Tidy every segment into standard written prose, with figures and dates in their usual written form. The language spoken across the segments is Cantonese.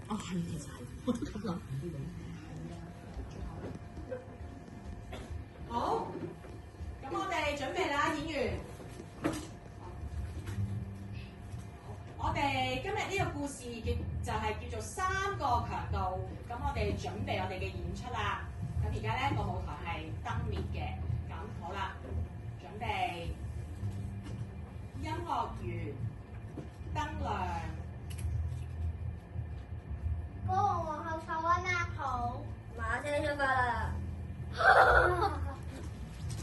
哦，係，其實係，我都咁諗。好，咁我哋準備啦，演員。我哋今日呢個故事就係叫做三個強盜。咁我哋準備我哋嘅演出啦。咁而家咧個舞台係燈滅嘅。咁好啦，準備音樂完，燈亮。國王皇后坐穩啦，好，馬車出發啦。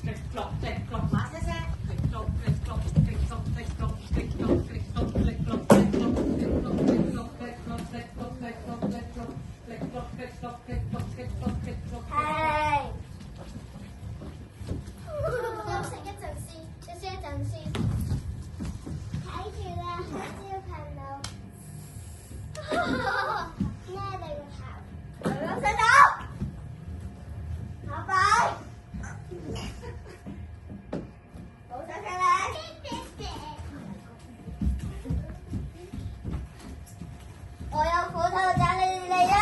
直落直落馬車聲，直落直落直落直落直落直落直落直落直落直落直落直落直落直落直落直落直落直落。係。休息一陣先，休息一陣先。睇住啦，小朋友。咩你個頭？兩隻手。下擺。好聲聲啦！我有斧頭斬你哋啊！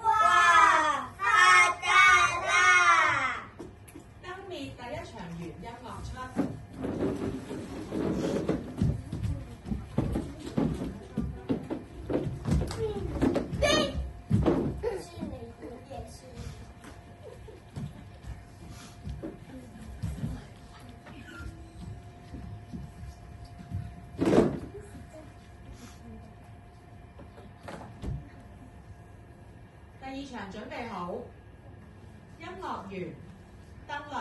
哇！發達啦！燈滅，第一場完，音樂出。第二場準備好，音樂完，燈亮。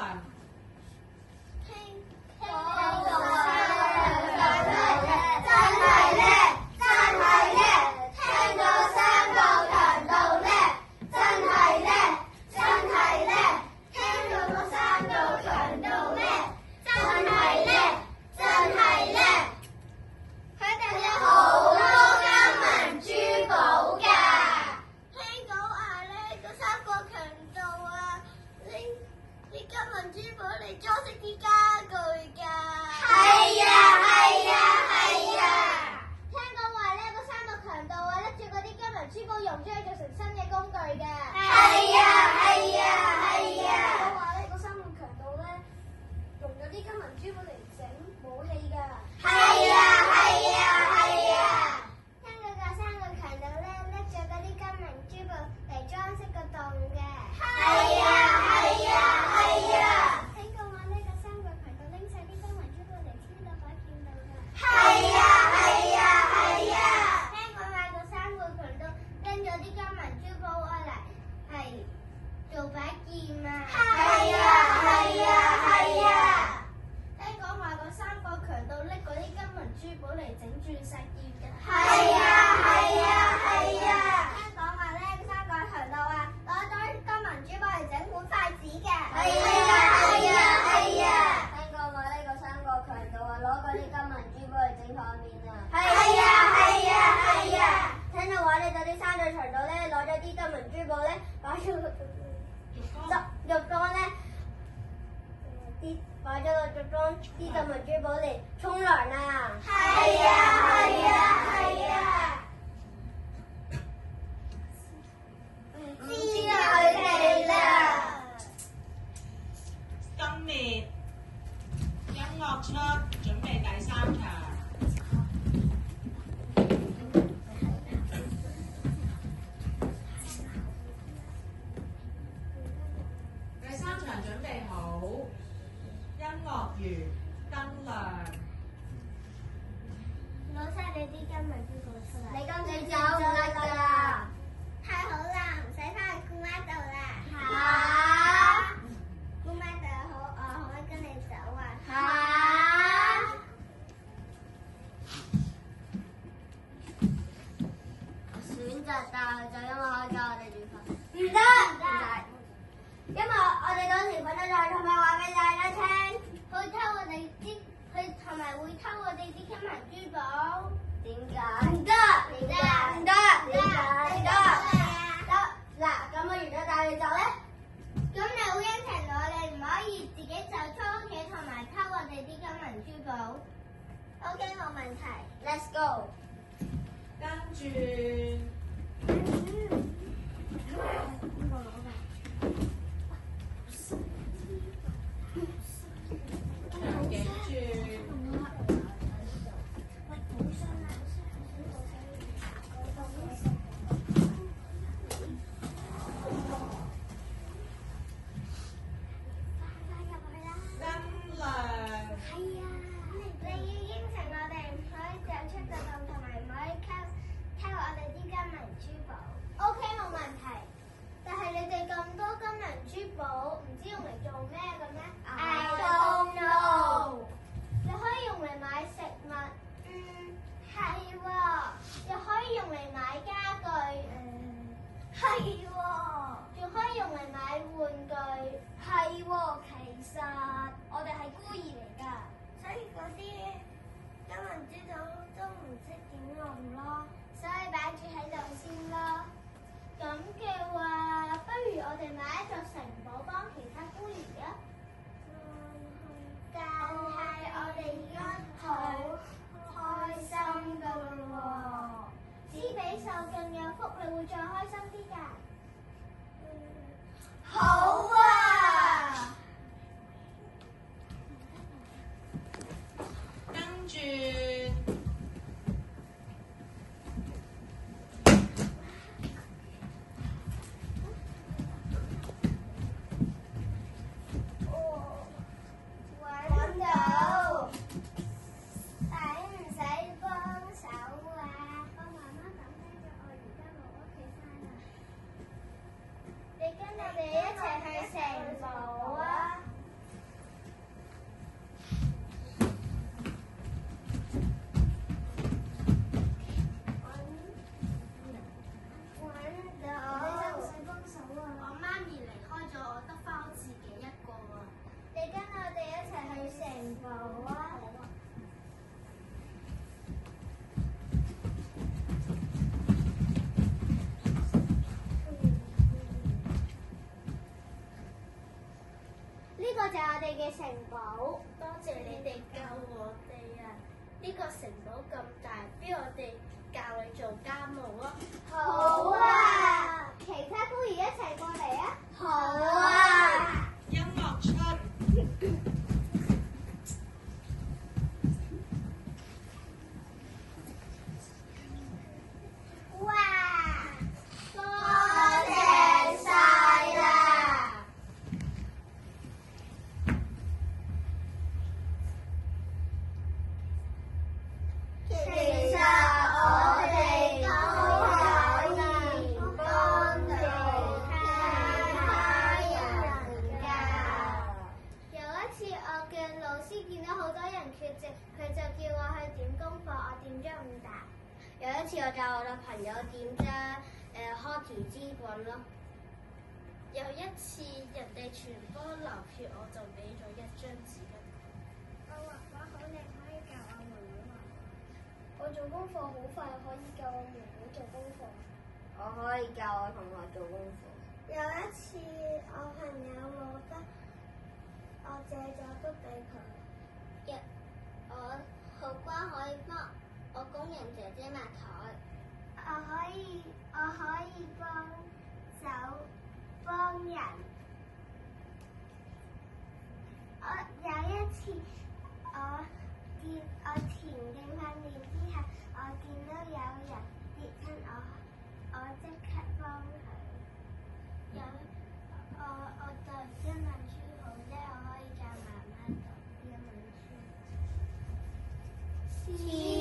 擺咗個着裝啲金銀珠寶嚟沖涼啊！知佢哋啦。燈滅，音樂出，準備第三場。第三場準備好，音樂完，燈亮。攞晒你啲金銀珠寶出嚟。你今次走唔甩㗎啦！太好啦，唔使翻去姑媽度啦。嚇！姑媽度好，我可以跟你走啊。嚇！選擇帶佢走，因為可以教我哋煮飯。唔得，因為我哋當時瞓得在，同埋話俾大家聽，佢偷我哋啲，佢同埋會偷我哋啲金銀珠寶。點解？唔得，唔得。寶。OK，冇問題。Let's go。跟住長頸轉。就係我哋嘅城堡，多謝你哋救我哋啊！呢個城堡咁大，不如我哋教你做家務啊！好啊！其他孤兒一齊過嚟啊！好啊！音樂出。有一次我教我嘅朋友點將開條支棍咯。有一次人哋傳波流血，我就俾咗一張紙巾。我畫畫好靚，可以教我妹妹畫畫。我做功課好快，可以教我妹妹做功課。我可以教我同學做功課。有一次我朋友冇得，我借咗筆俾佢。我好乖，可以幫我工人姐姐抹台。我可以幫手幫人。我有一次我田徑訓練之後，我見到有人跌親我即刻幫佢。我讀英文書好啫，我可以教媽媽讀英文書。